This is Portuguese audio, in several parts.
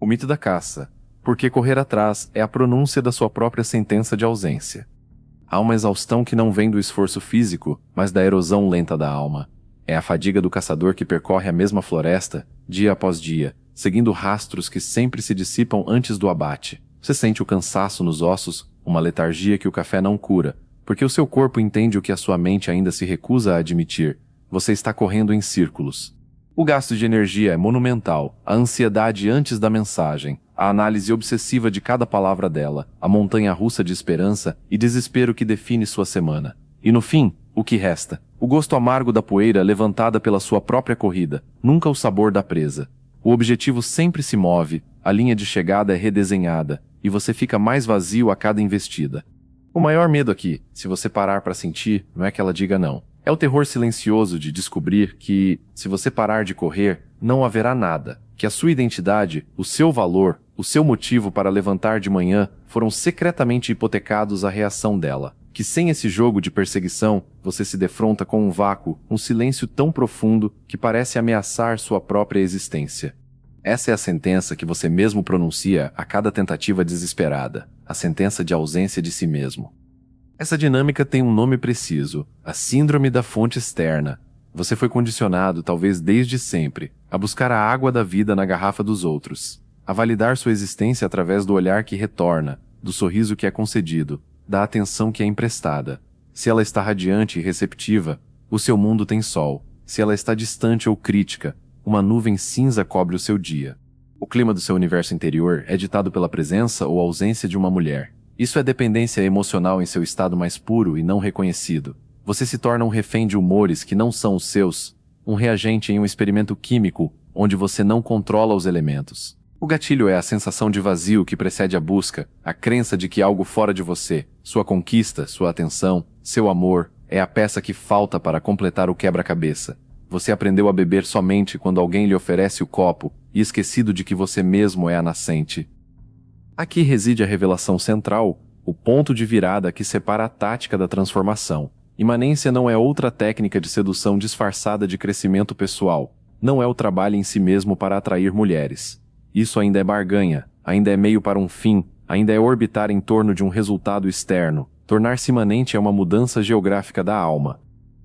O mito da caça. Porque correr atrás é a pronúncia da sua própria sentença de ausência. Há uma exaustão que não vem do esforço físico, mas da erosão lenta da alma. É a fadiga do caçador que percorre a mesma floresta, dia após dia, seguindo rastros que sempre se dissipam antes do abate. Você sente o cansaço nos ossos, uma letargia que o café não cura, porque o seu corpo entende o que a sua mente ainda se recusa a admitir. Você está correndo em círculos. O gasto de energia é monumental, a ansiedade antes da mensagem, a análise obsessiva de cada palavra dela, a montanha-russa de esperança e desespero que define sua semana. E no fim, o que resta? O gosto amargo da poeira levantada pela sua própria corrida, nunca o sabor da presa. O objetivo sempre se move, a linha de chegada é redesenhada, e você fica mais vazio a cada investida. O maior medo aqui, se você parar para sentir, não é que ela diga não. É o terror silencioso de descobrir que, se você parar de correr, não haverá nada, que a sua identidade, o seu valor, o seu motivo para levantar de manhã foram secretamente hipotecados à reação dela. Que sem esse jogo de perseguição, você se defronta com um vácuo, um silêncio tão profundo que parece ameaçar sua própria existência. Essa é a sentença que você mesmo pronuncia a cada tentativa desesperada, a sentença de ausência de si mesmo. Essa dinâmica tem um nome preciso, a síndrome da fonte externa. Você foi condicionado, talvez desde sempre, a buscar a água da vida na garrafa dos outros, a validar sua existência através do olhar que retorna, do sorriso que é concedido, da atenção que é emprestada. Se ela está radiante e receptiva, o seu mundo tem sol. Se ela está distante ou crítica, uma nuvem cinza cobre o seu dia. O clima do seu universo interior é ditado pela presença ou ausência de uma mulher. Isso é dependência emocional em seu estado mais puro e não reconhecido. Você se torna um refém de humores que não são os seus, um reagente em um experimento químico onde você não controla os elementos. O gatilho é a sensação de vazio que precede a busca, a crença de que algo fora de você, sua conquista, sua atenção, seu amor, é a peça que falta para completar o quebra-cabeça. Você aprendeu a beber somente quando alguém lhe oferece o copo e esquecido de que você mesmo é a nascente. Aqui reside a revelação central, o ponto de virada que separa a tática da transformação. Imanência não é outra técnica de sedução disfarçada de crescimento pessoal. Não é o trabalho em si mesmo para atrair mulheres. Isso ainda é barganha, ainda é meio para um fim, ainda é orbitar em torno de um resultado externo. Tornar-se imanente é uma mudança geográfica da alma.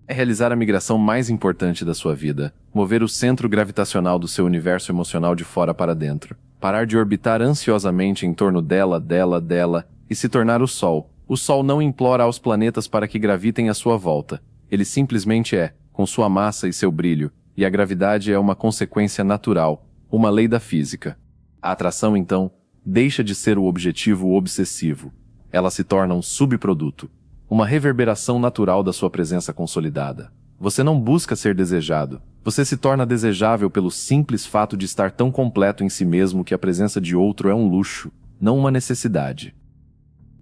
É realizar a migração mais importante da sua vida, mover o centro gravitacional do seu universo emocional de fora para dentro. Parar de orbitar ansiosamente em torno dela e se tornar o Sol. O Sol não implora aos planetas para que gravitem à sua volta. Ele simplesmente é, com sua massa e seu brilho, e a gravidade é uma consequência natural, uma lei da física. A atração, então, deixa de ser o objetivo obsessivo. Ela se torna um subproduto, uma reverberação natural da sua presença consolidada. Você não busca ser desejado. Você se torna desejável pelo simples fato de estar tão completo em si mesmo que a presença de outro é um luxo, não uma necessidade.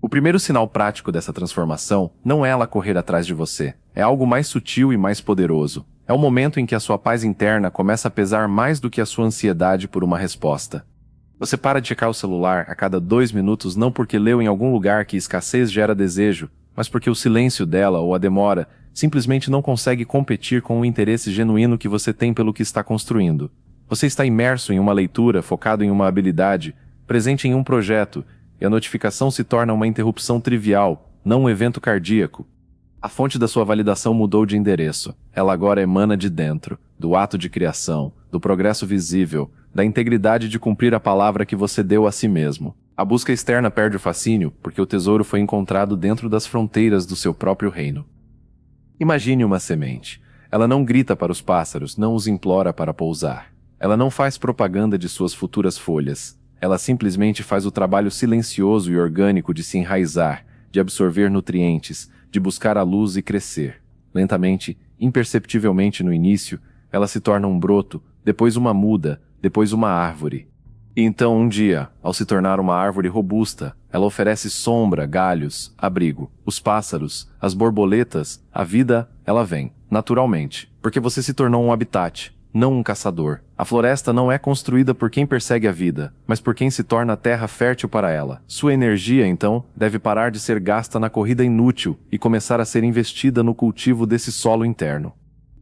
O primeiro sinal prático dessa transformação não é ela correr atrás de você. É algo mais sutil e mais poderoso. É o momento em que a sua paz interna começa a pesar mais do que a sua ansiedade por uma resposta. Você para de checar o celular a cada 2 minutos não porque leu em algum lugar que escassez gera desejo, mas porque o silêncio dela ou a demora simplesmente não consegue competir com o interesse genuíno que você tem pelo que está construindo. Você está imerso em uma leitura, focado em uma habilidade, presente em um projeto, e a notificação se torna uma interrupção trivial, não um evento cardíaco. A fonte da sua validação mudou de endereço. Ela agora emana de dentro, do ato de criação, do progresso visível, da integridade de cumprir a palavra que você deu a si mesmo. A busca externa perde o fascínio porque o tesouro foi encontrado dentro das fronteiras do seu próprio reino. Imagine uma semente. Ela não grita para os pássaros, não os implora para pousar. Ela não faz propaganda de suas futuras folhas. Ela simplesmente faz o trabalho silencioso e orgânico de se enraizar, de absorver nutrientes, de buscar a luz e crescer. Lentamente, imperceptivelmente no início, ela se torna um broto, depois uma muda, depois uma árvore. E então, um dia, ao se tornar uma árvore robusta, ela oferece sombra, galhos, abrigo. Os pássaros, as borboletas, a vida, ela vem, naturalmente, porque você se tornou um habitat, não um caçador. A floresta não é construída por quem persegue a vida, mas por quem se torna a terra fértil para ela. Sua energia, então, deve parar de ser gasta na corrida inútil e começar a ser investida no cultivo desse solo interno.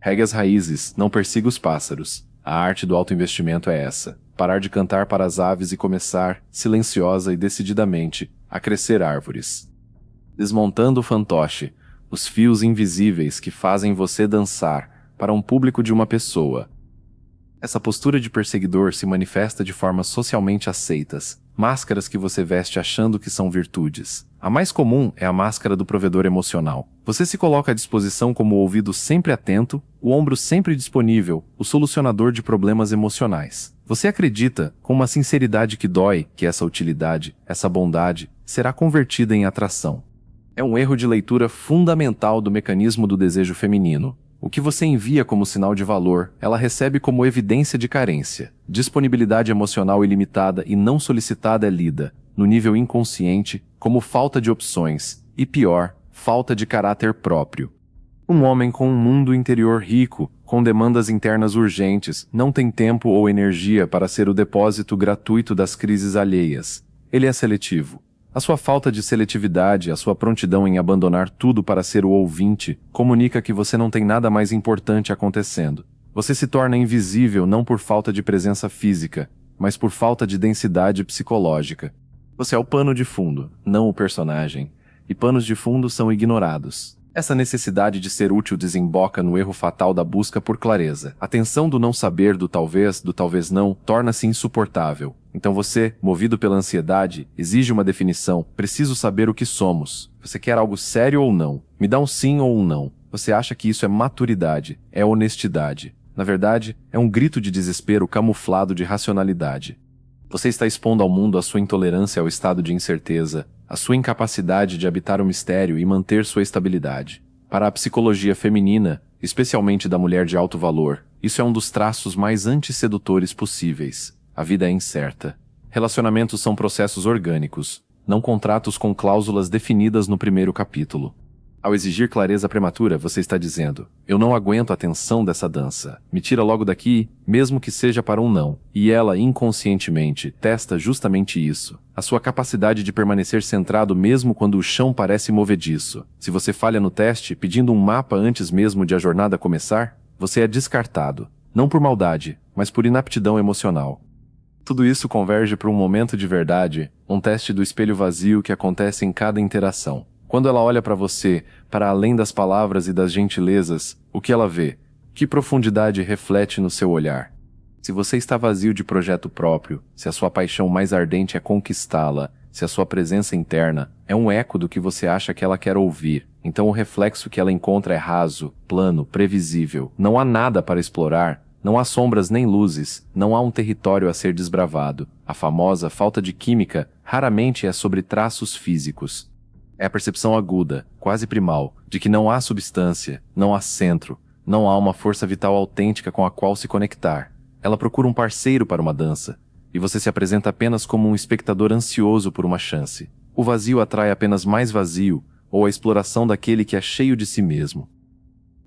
Regue as raízes, não persiga os pássaros. A arte do autoinvestimento é essa. parar de cantar para as aves e começar, silenciosa e decididamente, a crescer árvores. Desmontando o fantoche, os fios invisíveis que fazem você dançar para um público de uma pessoa. Essa postura de perseguidor se manifesta de formas socialmente aceitas, máscaras que você veste achando que são virtudes. A mais comum é a máscara do provedor emocional. Você se coloca à disposição como o ouvido sempre atento, o ombro sempre disponível, o solucionador de problemas emocionais. Você acredita, com uma sinceridade que dói, que essa utilidade, essa bondade, será convertida em atração. É um erro de leitura fundamental do mecanismo do desejo feminino. O que você envia como sinal de valor, ela recebe como evidência de carência. Disponibilidade emocional ilimitada e não solicitada é lida, no nível inconsciente, como falta de opções, e pior, falta de caráter próprio. Um homem com um mundo interior rico, com demandas internas urgentes, não tem tempo ou energia para ser o depósito gratuito das crises alheias. Ele é seletivo. A sua falta de seletividade, a sua prontidão em abandonar tudo para ser o ouvinte, comunica que você não tem nada mais importante acontecendo. Você se torna invisível não por falta de presença física, mas por falta de densidade psicológica. Você é o pano de fundo, não o personagem, e panos de fundo são ignorados. Essa necessidade de ser útil desemboca no erro fatal da busca por clareza. A tensão do não saber, do talvez não, torna-se insuportável. Então você, movido pela ansiedade, exige uma definição. Preciso saber o que somos. Você quer algo sério ou não? Me dá um sim ou um não. Você acha que isso é maturidade, é honestidade. Na verdade, é um grito de desespero camuflado de racionalidade. Você está expondo ao mundo a sua intolerância ao estado de incerteza, a sua incapacidade de habitar o mistério e manter sua estabilidade. Para a psicologia feminina, especialmente da mulher de alto valor, isso é um dos traços mais antissedutores possíveis. A vida é incerta. Relacionamentos são processos orgânicos, não contratos com cláusulas definidas no primeiro capítulo. Ao exigir clareza prematura, você está dizendo: eu não aguento a tensão dessa dança. Me tira logo daqui, mesmo que seja para um não. E ela, inconscientemente, testa justamente isso. A sua capacidade de permanecer centrado mesmo quando o chão parece movediço. Se você falha no teste, pedindo um mapa antes mesmo de a jornada começar, você é descartado. Não por maldade, mas por inaptidão emocional. Tudo isso converge para um momento de verdade, um teste do espelho vazio que acontece em cada interação. Quando ela olha para você, para além das palavras e das gentilezas, o que ela vê? Que profundidade reflete no seu olhar? Se você está vazio de projeto próprio, se a sua paixão mais ardente é conquistá-la, se a sua presença interna é um eco do que você acha que ela quer ouvir, então o reflexo que ela encontra é raso, plano, previsível. Não há nada para explorar, não há sombras nem luzes, não há um território a ser desbravado. A famosa falta de química raramente é sobre traços físicos. É a percepção aguda, quase primal, de que não há substância, não há centro, não há uma força vital autêntica com a qual se conectar. Ela procura um parceiro para uma dança, e você se apresenta apenas como um espectador ansioso por uma chance. O vazio atrai apenas mais vazio, ou a exploração daquele que é cheio de si mesmo.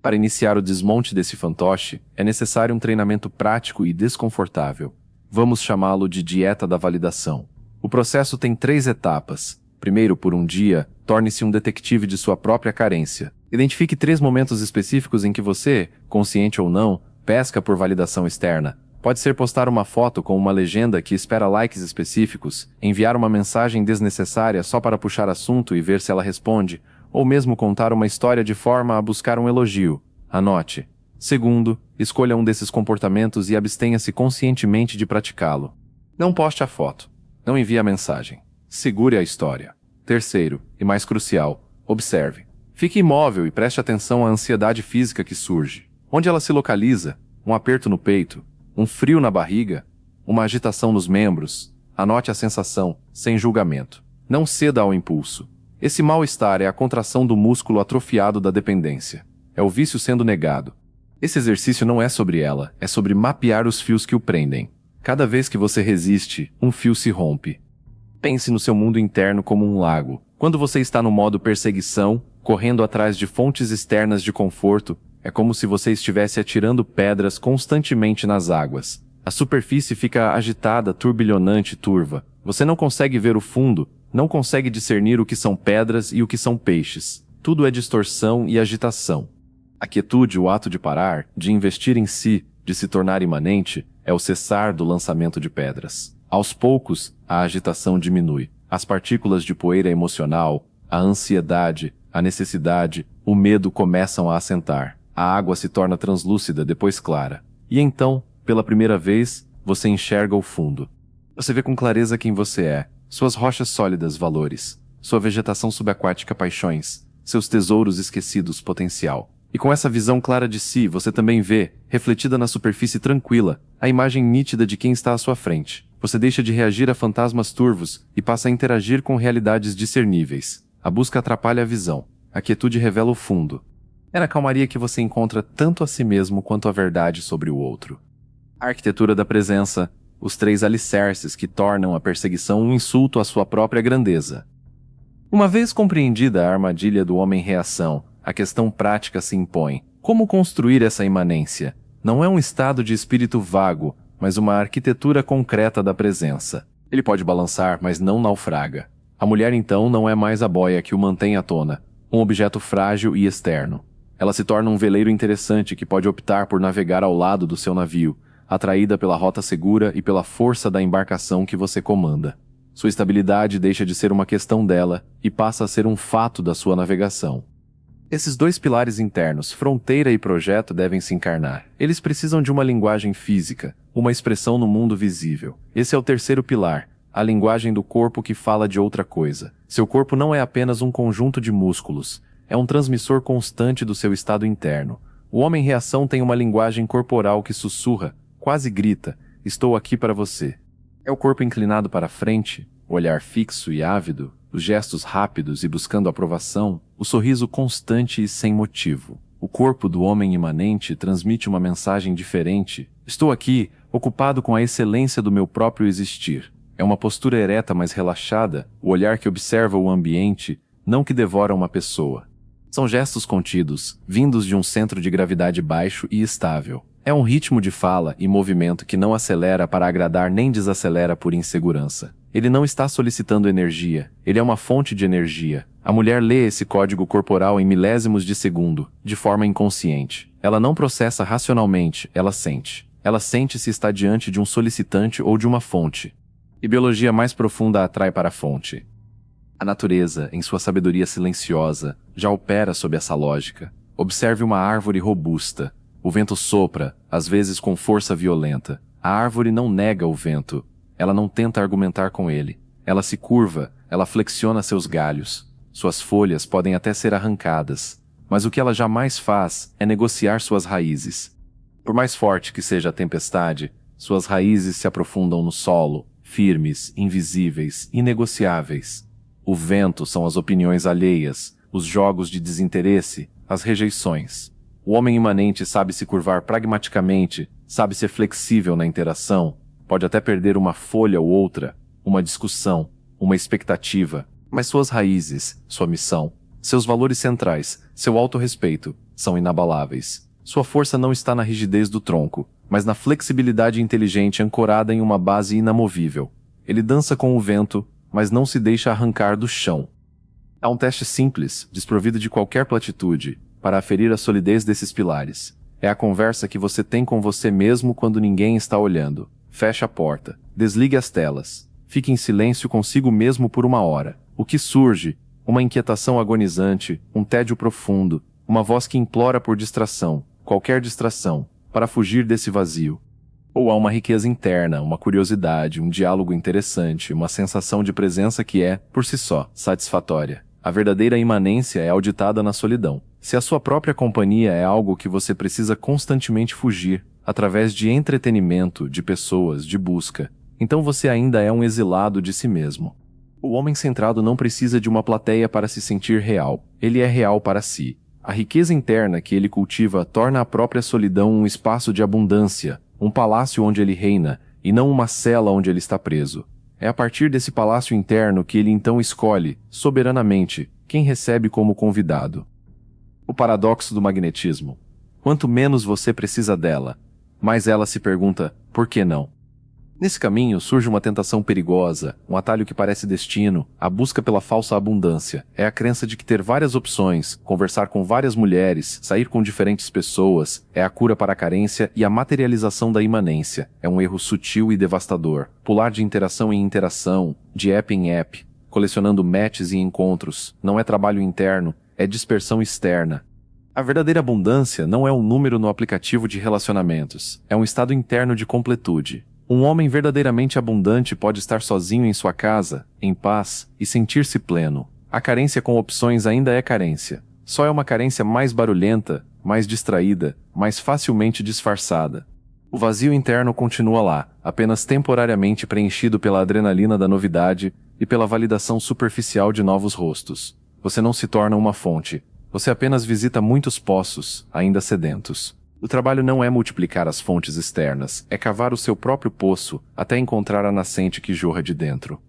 Para iniciar o desmonte desse fantoche, é necessário um treinamento prático e desconfortável. Vamos chamá-lo de dieta da validação. O processo tem 3 etapas. Primeiro, por um dia, torne-se um detetive de sua própria carência. Identifique 3 momentos específicos em que você, consciente ou não, pesca por validação externa. Pode ser postar uma foto com uma legenda que espera likes específicos, enviar uma mensagem desnecessária só para puxar assunto e ver se ela responde, ou mesmo contar uma história de forma a buscar um elogio. Anote. Segundo, escolha um desses comportamentos e abstenha-se conscientemente de praticá-lo. Não poste a foto. Não envie a mensagem. Segure a história. Terceiro, e mais crucial, observe. Fique imóvel e preste atenção à ansiedade física que surge. Onde ela se localiza? Um aperto no peito? Um frio na barriga? Uma agitação nos membros? Anote a sensação, sem julgamento. Não ceda ao impulso. Esse mal-estar é a contração do músculo atrofiado da dependência. É o vício sendo negado. Esse exercício não é sobre ela, é sobre mapear os fios que o prendem. Cada vez que você resiste, um fio se rompe. Pense no seu mundo interno como um lago. Quando você está no modo perseguição, correndo atrás de fontes externas de conforto, é como se você estivesse atirando pedras constantemente nas águas. A superfície fica agitada, turbilhonante, turva. Você não consegue ver o fundo, não consegue discernir o que são pedras e o que são peixes. Tudo é distorção e agitação. A quietude, o ato de parar, de investir em si, de se tornar imanente é o cessar do lançamento de pedras. Aos poucos, a agitação diminui. As partículas de poeira emocional, a ansiedade, a necessidade, o medo começam a assentar. A água se torna translúcida, depois clara. E então, pela primeira vez, você enxerga o fundo. Você vê com clareza quem você é, suas rochas sólidas, valores, sua vegetação subaquática, paixões, seus tesouros esquecidos, potencial. E com essa visão clara de si, você também vê, refletida na superfície tranquila, a imagem nítida de quem está à sua frente. Você deixa de reagir a fantasmas turvos e passa a interagir com realidades discerníveis. A busca atrapalha a visão. A quietude revela o fundo. É na calmaria que você encontra tanto a si mesmo quanto a verdade sobre o outro. A arquitetura da presença, os 3 alicerces que tornam a perseguição um insulto à sua própria grandeza. Uma vez compreendida a armadilha do homem-reação, a questão prática se impõe. Como construir essa imanência? Não é um estado de espírito vago, mas uma arquitetura concreta da presença. Ele pode balançar, mas não naufraga. A mulher, então, não é mais a boia que o mantém à tona, um objeto frágil e externo. Ela se torna um veleiro interessante que pode optar por navegar ao lado do seu navio, atraída pela rota segura e pela força da embarcação que você comanda. Sua estabilidade deixa de ser uma questão dela e passa a ser um fato da sua navegação. Esses 2 pilares internos, fronteira e projeto, devem se encarnar. Eles precisam de uma linguagem física, uma expressão no mundo visível. Esse é o 3º pilar, a linguagem do corpo que fala de outra coisa. Seu corpo não é apenas um conjunto de músculos, é um transmissor constante do seu estado interno. O homem-reação tem uma linguagem corporal que sussurra, quase grita, estou aqui para você. É o corpo inclinado para frente, o olhar fixo e ávido, os gestos rápidos e buscando aprovação, o sorriso constante e sem motivo. O corpo do homem imanente transmite uma mensagem diferente. Estou aqui, ocupado com a excelência do meu próprio existir. É uma postura ereta, mas relaxada, o olhar que observa o ambiente, não que devora uma pessoa. São gestos contidos, vindos de um centro de gravidade baixo e estável. É um ritmo de fala e movimento que não acelera para agradar nem desacelera por insegurança. Ele não está solicitando energia, ele é uma fonte de energia. A mulher lê esse código corporal em milésimos de segundo, de forma inconsciente. Ela não processa racionalmente, ela sente. Ela sente se está diante de um solicitante ou de uma fonte. E biologia mais profunda a atrai para a fonte. A natureza, em sua sabedoria silenciosa, já opera sob essa lógica. Observe uma árvore robusta. O vento sopra, às vezes com força violenta. A árvore não nega o vento. Ela não tenta argumentar com ele. Ela se curva, ela flexiona seus galhos. Suas folhas podem até ser arrancadas. Mas o que ela jamais faz é negociar suas raízes. Por mais forte que seja a tempestade, suas raízes se aprofundam no solo, firmes, invisíveis, inegociáveis. O vento são as opiniões alheias, os jogos de desinteresse, as rejeições. O homem imanente sabe se curvar pragmaticamente, sabe ser flexível na interação, pode até perder uma folha ou outra, uma discussão, uma expectativa, mas suas raízes, sua missão, seus valores centrais, seu autorrespeito, são inabaláveis. Sua força não está na rigidez do tronco, mas na flexibilidade inteligente ancorada em uma base inamovível. Ele dança com o vento, mas não se deixa arrancar do chão. Há um teste simples, desprovido de qualquer platitude, para aferir a solidez desses pilares. É a conversa que você tem com você mesmo quando ninguém está olhando. Feche a porta, desligue as telas, fique em silêncio consigo mesmo por 1 hora. O que surge? Uma inquietação agonizante, um tédio profundo, uma voz que implora por distração, qualquer distração, para fugir desse vazio. Ou há uma riqueza interna, uma curiosidade, um diálogo interessante, uma sensação de presença que é, por si só, satisfatória. A verdadeira imanência é auditada na solidão. Se a sua própria companhia é algo que você precisa constantemente fugir, através de entretenimento, de pessoas, de busca, então você ainda é um exilado de si mesmo. O homem centrado não precisa de uma plateia para se sentir real. Ele é real para si. A riqueza interna que ele cultiva torna a própria solidão um espaço de abundância, um palácio onde ele reina, e não uma cela onde ele está preso. É a partir desse palácio interno que ele então escolhe, soberanamente, quem recebe como convidado. O paradoxo do magnetismo. Quanto menos você precisa dela, mais ela se pergunta, por que não? Nesse caminho surge uma tentação perigosa, um atalho que parece destino, a busca pela falsa abundância. É a crença de que ter várias opções, conversar com várias mulheres, sair com diferentes pessoas, é a cura para a carência e a materialização da imanência. É um erro sutil e devastador. Pular de interação em interação, de app em app, colecionando matches e encontros, não é trabalho interno, é dispersão externa. A verdadeira abundância não é um número no aplicativo de relacionamentos, é um estado interno de completude. Um homem verdadeiramente abundante pode estar sozinho em sua casa, em paz, e sentir-se pleno. A carência com opções ainda é carência. Só é uma carência mais barulhenta, mais distraída, mais facilmente disfarçada. O vazio interno continua lá, apenas temporariamente preenchido pela adrenalina da novidade e pela validação superficial de novos rostos. Você não se torna uma fonte. Você apenas visita muitos poços, ainda sedentos. O trabalho não é multiplicar as fontes externas, é cavar o seu próprio poço até encontrar a nascente que jorra de dentro.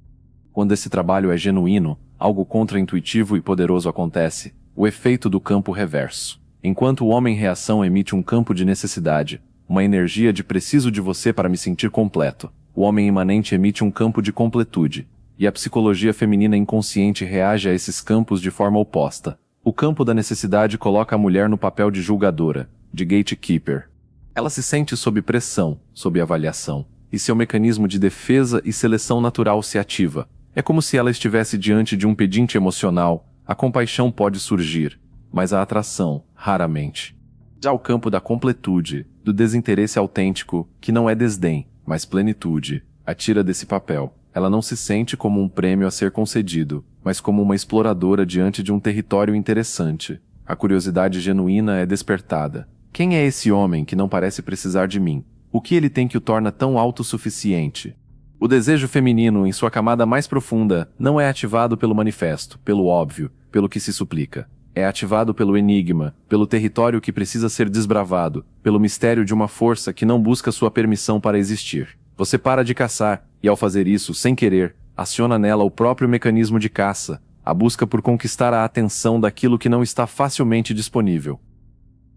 Quando esse trabalho é genuíno, algo contra-intuitivo e poderoso acontece, o efeito do campo reverso. Enquanto o homem-reação emite um campo de necessidade, uma energia de preciso de você para me sentir completo, o homem imanente emite um campo de completude, e a psicologia feminina inconsciente reage a esses campos de forma oposta. O campo da necessidade coloca a mulher no papel de julgadora, de gatekeeper. Ela se sente sob pressão, sob avaliação, e seu mecanismo de defesa e seleção natural se ativa. É como se ela estivesse diante de um pedinte emocional. A compaixão pode surgir, mas a atração, raramente. Já o campo da completude, do desinteresse autêntico, que não é desdém, mas plenitude, a tira desse papel. Ela não se sente como um prêmio a ser concedido, mas como uma exploradora diante de um território interessante. A curiosidade genuína é despertada. Quem é esse homem que não parece precisar de mim? O que ele tem que o torna tão autossuficiente? O desejo feminino, em sua camada mais profunda, não é ativado pelo manifesto, pelo óbvio, pelo que se suplica. É ativado pelo enigma, pelo território que precisa ser desbravado, pelo mistério de uma força que não busca sua permissão para existir. Você para de caçar, e ao fazer isso, sem querer, aciona nela o próprio mecanismo de caça, a busca por conquistar a atenção daquilo que não está facilmente disponível.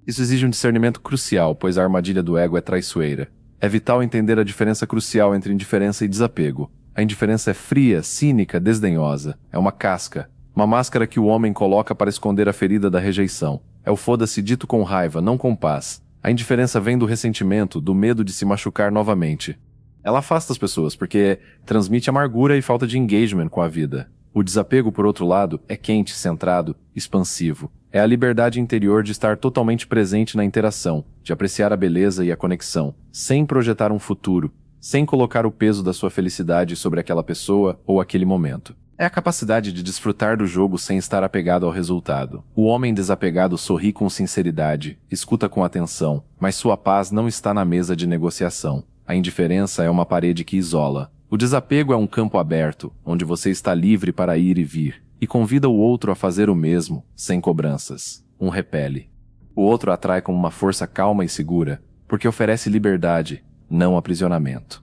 Isso exige um discernimento crucial, pois a armadilha do ego é traiçoeira. É vital entender a diferença crucial entre indiferença e desapego. A indiferença é fria, cínica, desdenhosa. É uma casca, uma máscara que o homem coloca para esconder a ferida da rejeição. É o foda-se dito com raiva, não com paz. A indiferença vem do ressentimento, do medo de se machucar novamente. Ela afasta as pessoas porque transmite amargura e falta de engagement com a vida. O desapego, por outro lado, é quente, centrado, expansivo. É a liberdade interior de estar totalmente presente na interação, de apreciar a beleza e a conexão, sem projetar um futuro, sem colocar o peso da sua felicidade sobre aquela pessoa ou aquele momento. É a capacidade de desfrutar do jogo sem estar apegado ao resultado. O homem desapegado sorri com sinceridade, escuta com atenção, mas sua paz não está na mesa de negociação. A indiferença é uma parede que isola. O desapego é um campo aberto, onde você está livre para ir e vir, e convida o outro a fazer o mesmo, sem cobranças. Um repele. O outro atrai com uma força calma e segura, porque oferece liberdade, não aprisionamento.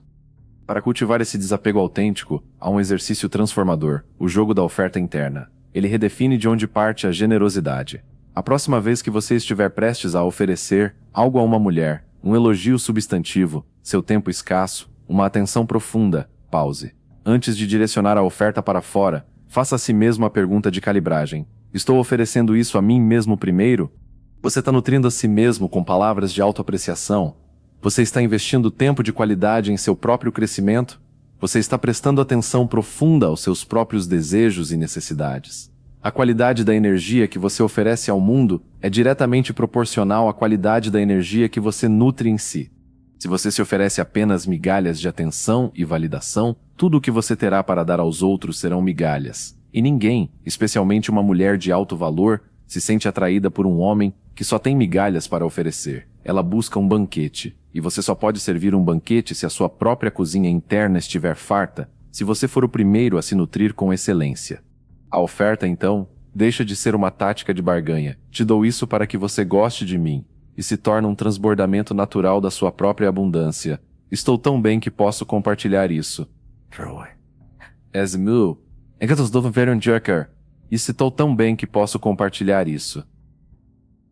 Para cultivar esse desapego autêntico, há um exercício transformador, o jogo da oferta interna. Ele redefine de onde parte a generosidade. A próxima vez que você estiver prestes a oferecer algo a uma mulher, um elogio substantivo, seu tempo escasso, uma atenção profunda, pause. Antes de direcionar a oferta para fora, faça a si mesmo a pergunta de calibragem. Estou oferecendo isso a mim mesmo primeiro? Você está nutrindo a si mesmo com palavras de autoapreciação? Você está investindo tempo de qualidade em seu próprio crescimento? Você está prestando atenção profunda aos seus próprios desejos e necessidades? A qualidade da energia que você oferece ao mundo é diretamente proporcional à qualidade da energia que você nutre em si. Se você se oferece apenas migalhas de atenção e validação, tudo o que você terá para dar aos outros serão migalhas. E ninguém, especialmente uma mulher de alto valor, se sente atraída por um homem que só tem migalhas para oferecer. Ela busca um banquete, e você só pode servir um banquete se a sua própria cozinha interna estiver farta, se você for o primeiro a se nutrir com excelência. A oferta, então, deixa de ser uma tática de barganha. Te dou isso para que você goste de mim, e se torna um transbordamento natural da sua própria abundância. Estou tão bem que posso compartilhar isso. Esmu, e estou tão bem que posso compartilhar isso.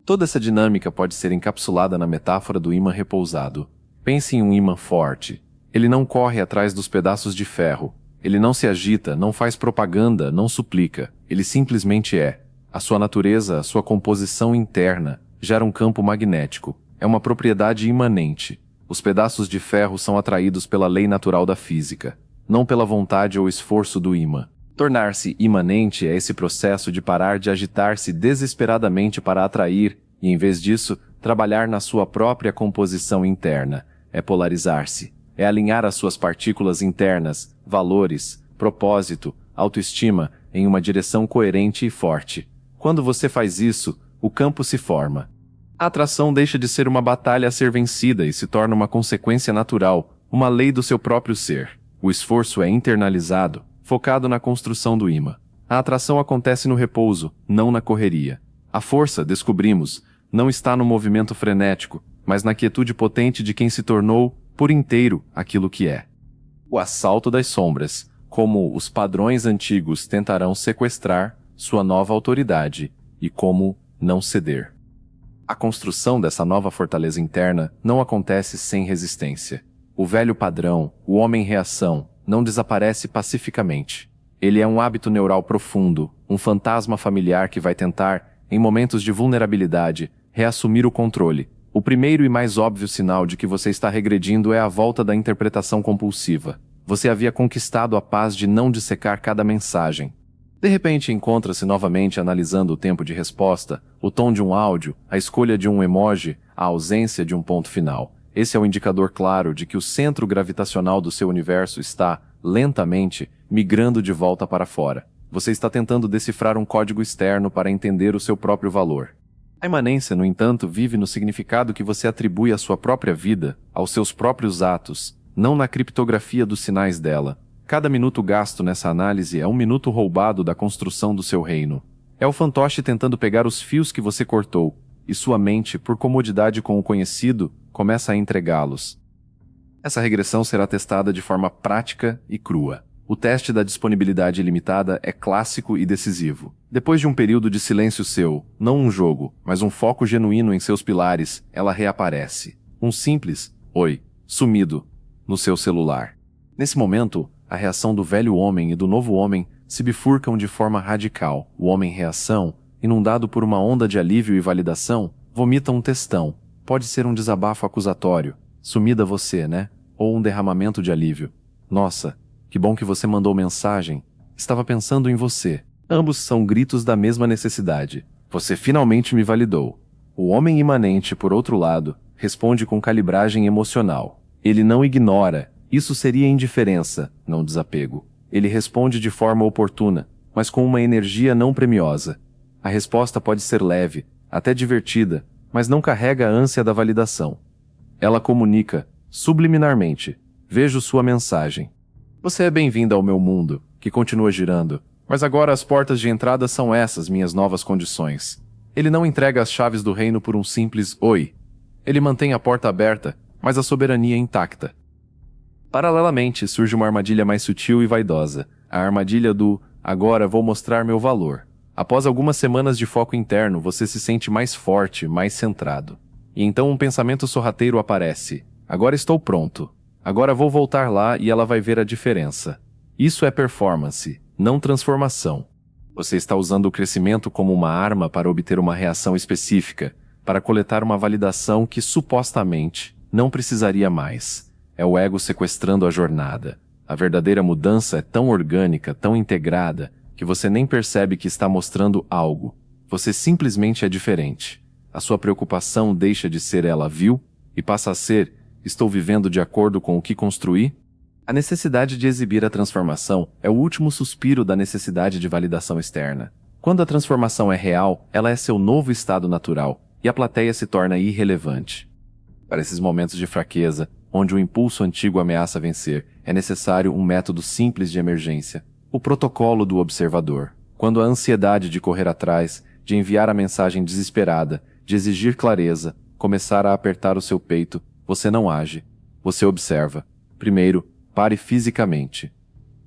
Toda essa dinâmica pode ser encapsulada na metáfora do ímã repousado. Pense em um ímã forte. Ele não corre atrás dos pedaços de ferro. Ele não se agita, não faz propaganda, não suplica. Ele simplesmente é. A sua natureza, a sua composição interna, gera um campo magnético. É uma propriedade imanente. Os pedaços de ferro são atraídos pela lei natural da física, não pela vontade ou esforço do ímã. Tornar-se imanente é esse processo de parar de agitar-se desesperadamente para atrair e, em vez disso, trabalhar na sua própria composição interna. É polarizar-se. É alinhar as suas partículas internas, valores, propósito, autoestima em uma direção coerente e forte. Quando você faz isso, o campo se forma. A atração deixa de ser uma batalha a ser vencida e se torna uma consequência natural, uma lei do seu próprio ser. O esforço é internalizado, focado na construção do ímã. A atração acontece no repouso, não na correria. A força, descobrimos, não está no movimento frenético, mas na quietude potente de quem se tornou, por inteiro, aquilo que é. O assalto das sombras, como os padrões antigos tentarão sequestrar sua nova autoridade e como não ceder. A construção dessa nova fortaleza interna não acontece sem resistência. O velho padrão, o homem-reação, não desaparece pacificamente. Ele é um hábito neural profundo, um fantasma familiar que vai tentar, em momentos de vulnerabilidade, reassumir o controle. O primeiro e mais óbvio sinal de que você está regredindo é a volta da interpretação compulsiva. Você havia conquistado a paz de não dissecar cada mensagem. De repente encontra-se novamente analisando o tempo de resposta, o tom de um áudio, a escolha de um emoji, a ausência de um ponto final. Esse é o indicador claro de que o centro gravitacional do seu universo está, lentamente, migrando de volta para fora. Você está tentando decifrar um código externo para entender o seu próprio valor. A imanência, no entanto, vive no significado que você atribui à sua própria vida, aos seus próprios atos, não na criptografia dos sinais dela. Cada minuto gasto nessa análise é um minuto roubado da construção do seu reino. É o fantoche tentando pegar os fios que você cortou, e sua mente, por comodidade com o conhecido, começa a entregá-los. Essa regressão será testada de forma prática e crua. O teste da disponibilidade ilimitada é clássico e decisivo. Depois de um período de silêncio seu, não um jogo, mas um foco genuíno em seus pilares, ela reaparece. Um simples "oi", sumido, no seu celular. Nesse momento, a reação do velho homem e do novo homem se bifurcam de forma radical. O homem-reação, inundado por uma onda de alívio e validação, vomita um textão. Pode ser um desabafo acusatório. Sumida você, né? Ou um derramamento de alívio. Nossa, que bom que você mandou mensagem. Estava pensando em você. Ambos são gritos da mesma necessidade. Você finalmente me validou. O homem imanente, por outro lado, responde com calibragem emocional. Ele não ignora. Isso seria indiferença, não desapego. Ele responde de forma oportuna, mas com uma energia não premiosa. A resposta pode ser leve, até divertida, mas não carrega a ânsia da validação. Ela comunica, subliminarmente: vejo sua mensagem. Você é bem-vinda ao meu mundo, que continua girando, mas agora as portas de entrada são essas minhas novas condições. Ele não entrega as chaves do reino por um simples "oi". Ele mantém a porta aberta, mas a soberania intacta. Paralelamente, surge uma armadilha mais sutil e vaidosa, a armadilha do "agora vou mostrar meu valor". Após algumas semanas de foco interno, você se sente mais forte, mais centrado. E então um pensamento sorrateiro aparece: agora estou pronto. Agora vou voltar lá e ela vai ver a diferença. Isso é performance, não transformação. Você está usando o crescimento como uma arma para obter uma reação específica, para coletar uma validação que, supostamente, não precisaria mais. É o ego sequestrando a jornada. A verdadeira mudança é tão orgânica, tão integrada, que você nem percebe que está mostrando algo. Você simplesmente é diferente. A sua preocupação deixa de ser "ela viu" e passa a ser "estou vivendo de acordo com o que construí"? A necessidade de exibir a transformação é o último suspiro da necessidade de validação externa. Quando a transformação é real, ela é seu novo estado natural, e a plateia se torna irrelevante. Para esses momentos de fraqueza, onde o impulso antigo ameaça vencer, é necessário um método simples de emergência: o protocolo do observador. Quando a ansiedade de correr atrás, de enviar a mensagem desesperada, de exigir clareza, começar a apertar o seu peito, você não age. Você observa. Primeiro, pare fisicamente.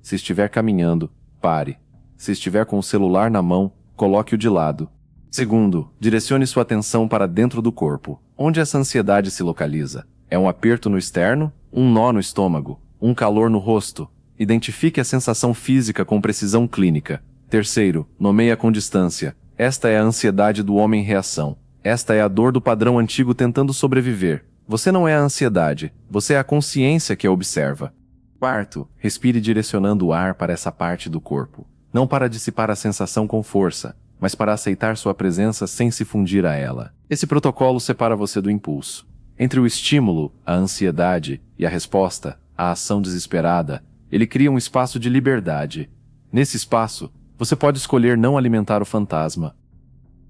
Se estiver caminhando, pare. Se estiver com o celular na mão, coloque-o de lado. Segundo, direcione sua atenção para dentro do corpo. Onde essa ansiedade se localiza? É um aperto no externo Um nó no estômago, um calor no rosto. Identifique a sensação física com precisão clínica. Terceiro, nomeia com distância. Esta é a ansiedade do homem-reação. Esta é a dor do padrão antigo tentando sobreviver. Você não é a ansiedade, você é a consciência que a observa. Quarto, respire direcionando o ar para essa parte do corpo. Não para dissipar a sensação com força, mas para aceitar sua presença sem se fundir a ela. Esse protocolo separa você do impulso. Entre o estímulo, a ansiedade, e a resposta, a ação desesperada, ele cria um espaço de liberdade. Nesse espaço, você pode escolher não alimentar o fantasma.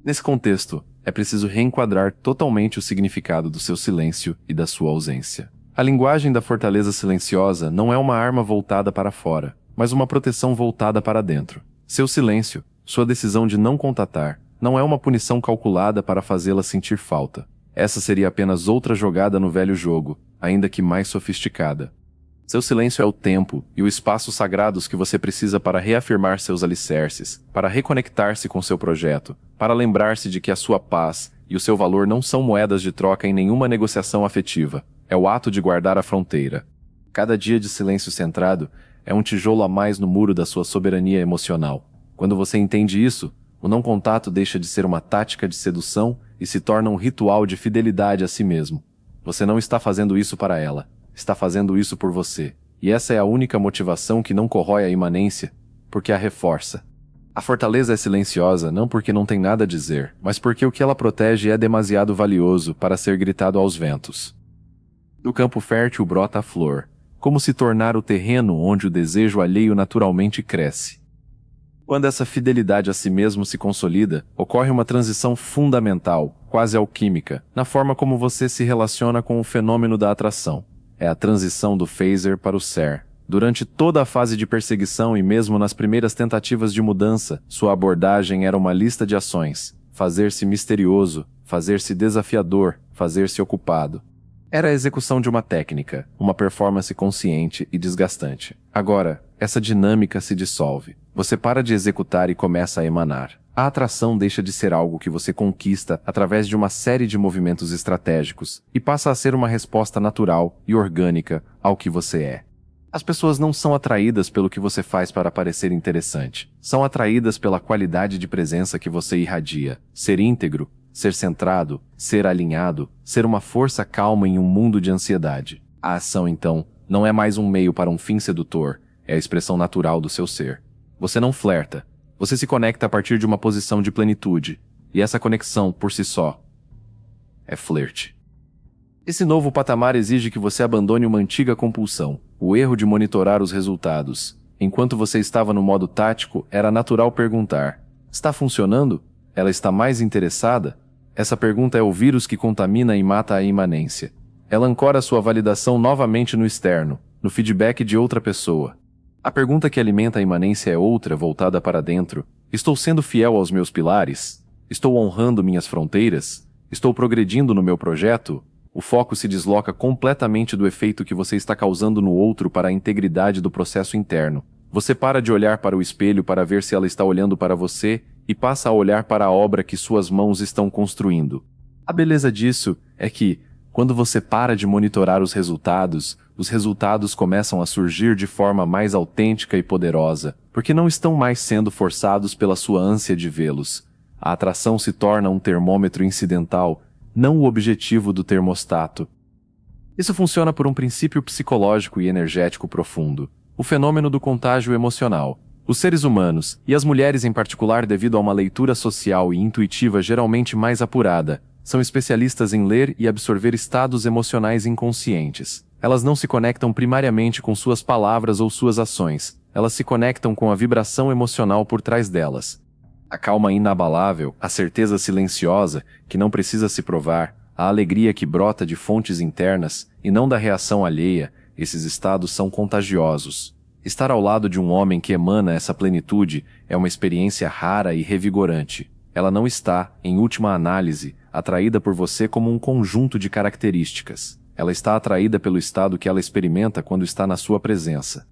Nesse contexto, é preciso reenquadrar totalmente o significado do seu silêncio e da sua ausência. A linguagem da fortaleza silenciosa não é uma arma voltada para fora, mas uma proteção voltada para dentro. Seu silêncio, sua decisão de não contatar, não é uma punição calculada para fazê-la sentir falta. Essa seria apenas outra jogada no velho jogo, ainda que mais sofisticada. Seu silêncio é o tempo e o espaço sagrados que você precisa para reafirmar seus alicerces, para reconectar-se com seu projeto, para lembrar-se de que a sua paz e o seu valor não são moedas de troca em nenhuma negociação afetiva. É o ato de guardar a fronteira. Cada dia de silêncio centrado é um tijolo a mais no muro da sua soberania emocional. Quando você entende isso, o não contato deixa de ser uma tática de sedução e se torna um ritual de fidelidade a si mesmo. Você não está fazendo isso para ela. Está fazendo isso por você. E essa é a única motivação que não corrói a imanência, porque a reforça. A fortaleza é silenciosa não porque não tem nada a dizer, mas porque o que ela protege é demasiado valioso para ser gritado aos ventos. Do campo fértil brota a flor, como se tornar o terreno onde o desejo alheio naturalmente cresce. Quando essa fidelidade a si mesmo se consolida, ocorre uma transição fundamental, quase alquímica, na forma como você se relaciona com o fenômeno da atração. É a transição do phaser para o ser. Durante toda a fase de perseguição e mesmo nas primeiras tentativas de mudança, sua abordagem era uma lista de ações. Fazer-se misterioso, fazer-se desafiador, fazer-se ocupado. Era a execução de uma técnica, uma performance consciente e desgastante. Agora, essa dinâmica se dissolve. Você para de executar e começa a emanar. A atração deixa de ser algo que você conquista através de uma série de movimentos estratégicos e passa a ser uma resposta natural e orgânica ao que você é. As pessoas não são atraídas pelo que você faz para parecer interessante. São atraídas pela qualidade de presença que você irradia. Ser íntegro, ser centrado, ser alinhado, ser uma força calma em um mundo de ansiedade. A ação, então, não é mais um meio para um fim sedutor, é a expressão natural do seu ser. Você não flerta. Você se conecta a partir de uma posição de plenitude, e essa conexão, por si só, é flerte. Esse novo patamar exige que você abandone uma antiga compulsão, o erro de monitorar os resultados. Enquanto você estava no modo tático, era natural perguntar: está funcionando? Ela está mais interessada? Essa pergunta é o vírus que contamina e mata a imanência. Ela ancora sua validação novamente no externo, no feedback de outra pessoa. A pergunta que alimenta a imanência é outra, voltada para dentro. Estou sendo fiel aos meus pilares? Estou honrando minhas fronteiras? Estou progredindo no meu projeto? O foco se desloca completamente do efeito que você está causando no outro para a integridade do processo interno. Você para de olhar para o espelho para ver se ela está olhando para você e passa a olhar para a obra que suas mãos estão construindo. A beleza disso é que, quando você para de monitorar os resultados começam a surgir de forma mais autêntica e poderosa, porque não estão mais sendo forçados pela sua ânsia de vê-los. A atração se torna um termômetro incidental, não o objetivo do termostato. Isso funciona por um princípio psicológico e energético profundo, o fenômeno do contágio emocional. Os seres humanos, e as mulheres em particular devido a uma leitura social e intuitiva geralmente mais apurada, são especialistas em ler e absorver estados emocionais inconscientes. Elas não se conectam primariamente com suas palavras ou suas ações, elas se conectam com a vibração emocional por trás delas. A calma inabalável, a certeza silenciosa, que não precisa se provar, a alegria que brota de fontes internas, e não da reação alheia, esses estados são contagiosos. Estar ao lado de um homem que emana essa plenitude é uma experiência rara e revigorante. Ela não está, em última análise, atraída por você como um conjunto de características. Ela está atraída pelo estado que ela experimenta quando está na sua presença.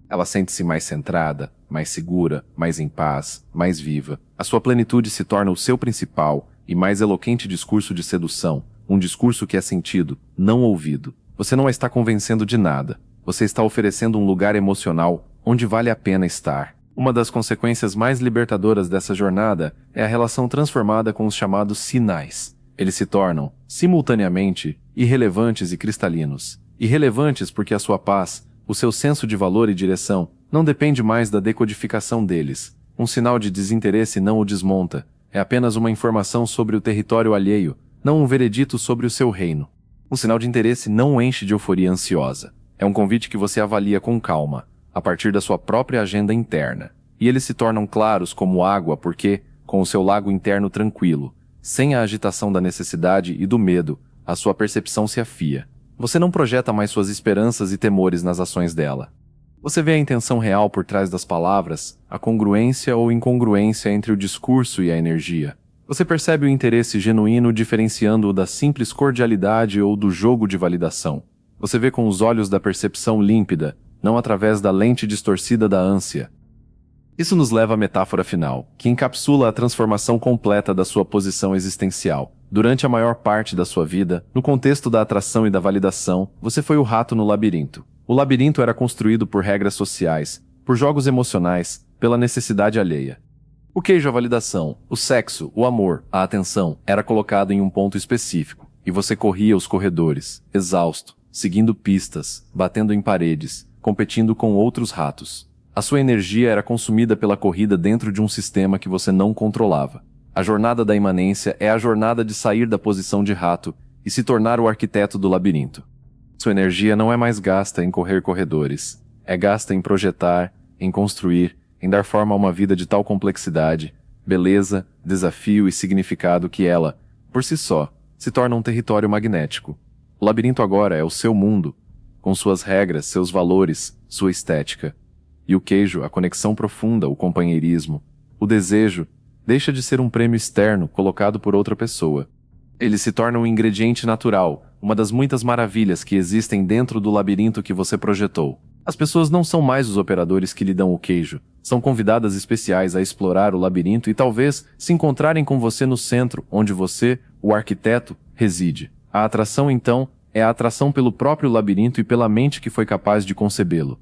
Ela sente-se mais centrada, mais segura, mais em paz, mais viva. A sua plenitude se torna o seu principal e mais eloquente discurso de sedução, um discurso que é sentido, não ouvido. Você não a está convencendo de nada. Você está oferecendo um lugar emocional onde vale a pena estar. Uma das consequências mais libertadoras dessa jornada é a relação transformada com os chamados sinais. Eles se tornam, simultaneamente, irrelevantes e cristalinos. Irrelevantes porque a sua paz, o seu senso de valor e direção, não depende mais da decodificação deles. Um sinal de desinteresse não o desmonta. É apenas uma informação sobre o território alheio, não um veredito sobre o seu reino. Um sinal de interesse não o enche de euforia ansiosa. É um convite que você avalia com calma, a partir da sua própria agenda interna. E eles se tornam claros como água porque, com o seu lago interno tranquilo, sem a agitação da necessidade e do medo, a sua percepção se afia. Você não projeta mais suas esperanças e temores nas ações dela. Você vê a intenção real por trás das palavras, a congruência ou incongruência entre o discurso e a energia. Você percebe o interesse genuíno diferenciando-o da simples cordialidade ou do jogo de validação. Você vê com os olhos da percepção límpida, não através da lente distorcida da ânsia. Isso nos leva à metáfora final, que encapsula a transformação completa da sua posição existencial. Durante a maior parte da sua vida, no contexto da atração e da validação, você foi o rato no labirinto. O labirinto era construído por regras sociais, por jogos emocionais, pela necessidade alheia. O queijo, a validação, o sexo, o amor, a atenção, era colocado em um ponto específico, e você corria os corredores, exausto, seguindo pistas, batendo em paredes, competindo com outros ratos. A sua energia era consumida pela corrida dentro de um sistema que você não controlava. A jornada da imanência é a jornada de sair da posição de rato e se tornar o arquiteto do labirinto. Sua energia não é mais gasta em correr corredores. É gasta em projetar, em construir, em dar forma a uma vida de tal complexidade, beleza, desafio e significado que ela, por si só, se torna um território magnético. O labirinto agora é o seu mundo, com suas regras, seus valores, sua estética. E o queijo, a conexão profunda, o companheirismo, o desejo, deixa de ser um prêmio externo colocado por outra pessoa. Ele se torna um ingrediente natural, uma das muitas maravilhas que existem dentro do labirinto que você projetou. As pessoas não são mais os operadores que lhe dão o queijo, são convidadas especiais a explorar o labirinto e talvez se encontrarem com você no centro, onde você, o arquiteto, reside. A atração, então, é a atração pelo próprio labirinto e pela mente que foi capaz de concebê-lo.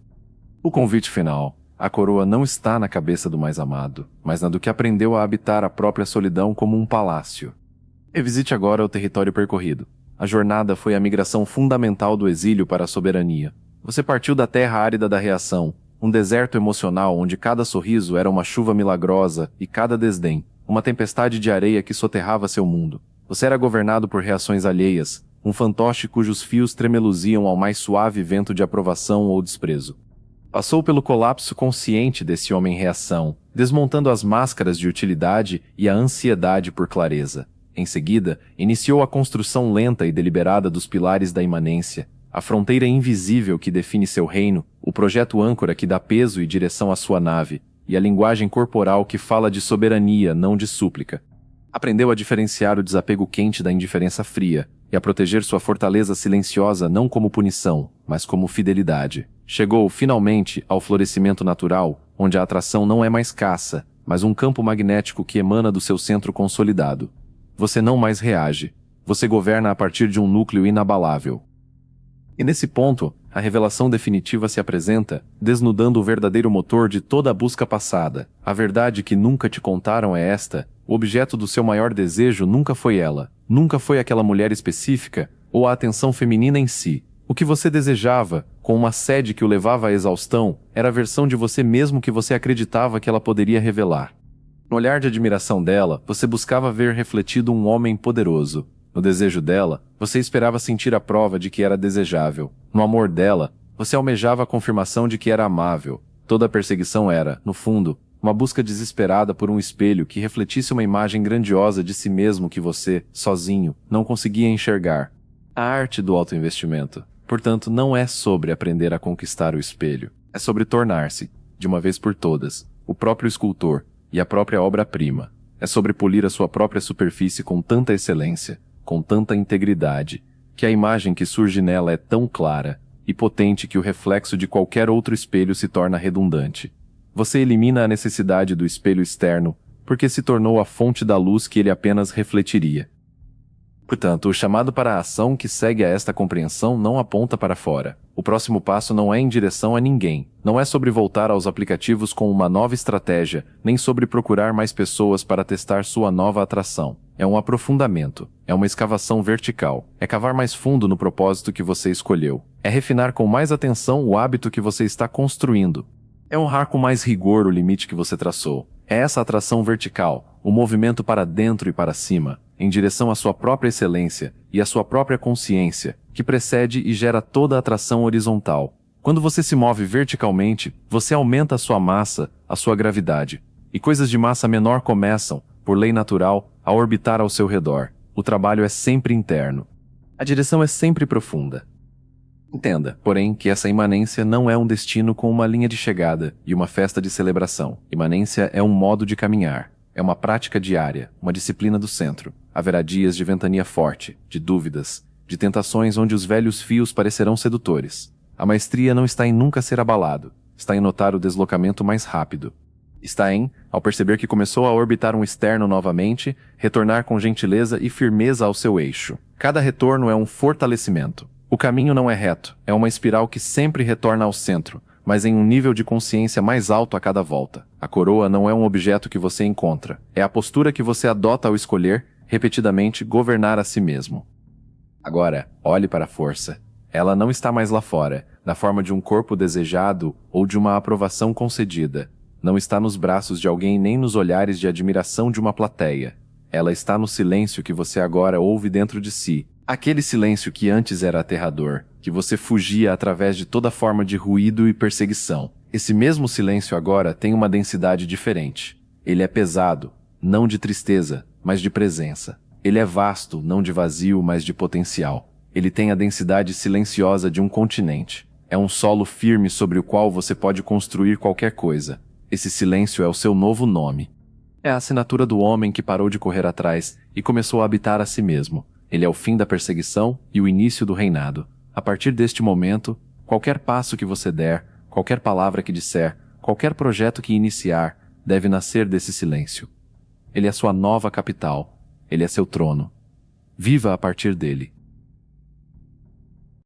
O convite final. A coroa não está na cabeça do mais amado, mas na do que aprendeu a habitar a própria solidão como um palácio. Revisite agora o território percorrido. A jornada foi a migração fundamental do exílio para a soberania. Você partiu da terra árida da reação, um deserto emocional onde cada sorriso era uma chuva milagrosa e cada desdém, uma tempestade de areia que soterrava seu mundo. Você era governado por reações alheias, um fantoche cujos fios tremeluziam ao mais suave vento de aprovação ou desprezo. Passou pelo colapso consciente desse homem-reação, desmontando as máscaras de utilidade e a ansiedade por clareza. Em seguida, iniciou a construção lenta e deliberada dos pilares da imanência, a fronteira invisível que define seu reino, o projeto âncora que dá peso e direção à sua nave, e a linguagem corporal que fala de soberania, não de súplica. Aprendeu a diferenciar o desapego quente da indiferença fria, e a proteger sua fortaleza silenciosa não como punição, mas como fidelidade. Chegou, finalmente, ao florescimento natural, onde a atração não é mais caça, mas um campo magnético que emana do seu centro consolidado. Você não mais reage. Você governa a partir de um núcleo inabalável. E nesse ponto, a revelação definitiva se apresenta, desnudando o verdadeiro motor de toda a busca passada. A verdade que nunca te contaram é esta: o objeto do seu maior desejo nunca foi ela, nunca foi aquela mulher específica, ou a atenção feminina em si. O que você desejava, com uma sede que o levava à exaustão, era a versão de você mesmo que você acreditava que ela poderia revelar. No olhar de admiração dela, você buscava ver refletido um homem poderoso. No desejo dela, você esperava sentir a prova de que era desejável. No amor dela, você almejava a confirmação de que era amável. Toda a perseguição era, no fundo, uma busca desesperada por um espelho que refletisse uma imagem grandiosa de si mesmo que você, sozinho, não conseguia enxergar. A arte do autoinvestimento, portanto, não é sobre aprender a conquistar o espelho. É sobre tornar-se, de uma vez por todas, o próprio escultor e a própria obra-prima. É sobre polir a sua própria superfície com tanta excelência, com tanta integridade, que a imagem que surge nela é tão clara e potente que o reflexo de qualquer outro espelho se torna redundante. Você elimina a necessidade do espelho externo, porque se tornou a fonte da luz que ele apenas refletiria. Portanto, o chamado para a ação que segue a esta compreensão não aponta para fora. O próximo passo não é em direção a ninguém. Não é sobre voltar aos aplicativos com uma nova estratégia, nem sobre procurar mais pessoas para testar sua nova atração. É um aprofundamento. É uma escavação vertical. É cavar mais fundo no propósito que você escolheu. É refinar com mais atenção o hábito que você está construindo. É honrar com mais rigor o limite que você traçou. É essa atração vertical, o movimento para dentro e para cima, em direção à sua própria excelência e à sua própria consciência, que precede e gera toda a atração horizontal. Quando você se move verticalmente, você aumenta a sua massa, a sua gravidade. E coisas de massa menor começam, por lei natural, a orbitar ao seu redor. O trabalho é sempre interno. A direção é sempre profunda. Entenda, porém, que essa imanência não é um destino com uma linha de chegada e uma festa de celebração. Imanência é um modo de caminhar. É uma prática diária, uma disciplina do centro. Haverá dias de ventania forte, de dúvidas, de tentações onde os velhos fios parecerão sedutores. A maestria não está em nunca ser abalado, está em notar o deslocamento mais rápido. Está em, ao perceber que começou a orbitar um externo novamente, retornar com gentileza e firmeza ao seu eixo. Cada retorno é um fortalecimento. O caminho não é reto, é uma espiral que sempre retorna ao centro, mas em um nível de consciência mais alto a cada volta. A coroa não é um objeto que você encontra, é a postura que você adota ao escolher, repetidamente, governar a si mesmo. Agora, olhe para a força. Ela não está mais lá fora, na forma de um corpo desejado ou de uma aprovação concedida. Não está nos braços de alguém nem nos olhares de admiração de uma plateia. Ela está no silêncio que você agora ouve dentro de si. Aquele silêncio que antes era aterrador, que você fugia através de toda forma de ruído e perseguição. Esse mesmo silêncio agora tem uma densidade diferente. Ele é pesado, não de tristeza, mas de presença. Ele é vasto, não de vazio, mas de potencial. Ele tem a densidade silenciosa de um continente. É um solo firme sobre o qual você pode construir qualquer coisa. Esse silêncio é o seu novo nome. É a assinatura do homem que parou de correr atrás e começou a habitar a si mesmo. Ele é o fim da perseguição e o início do reinado. A partir deste momento, qualquer passo que você der, qualquer palavra que disser, qualquer projeto que iniciar, deve nascer desse silêncio. Ele é sua nova capital. Ele é seu trono. Viva a partir dele.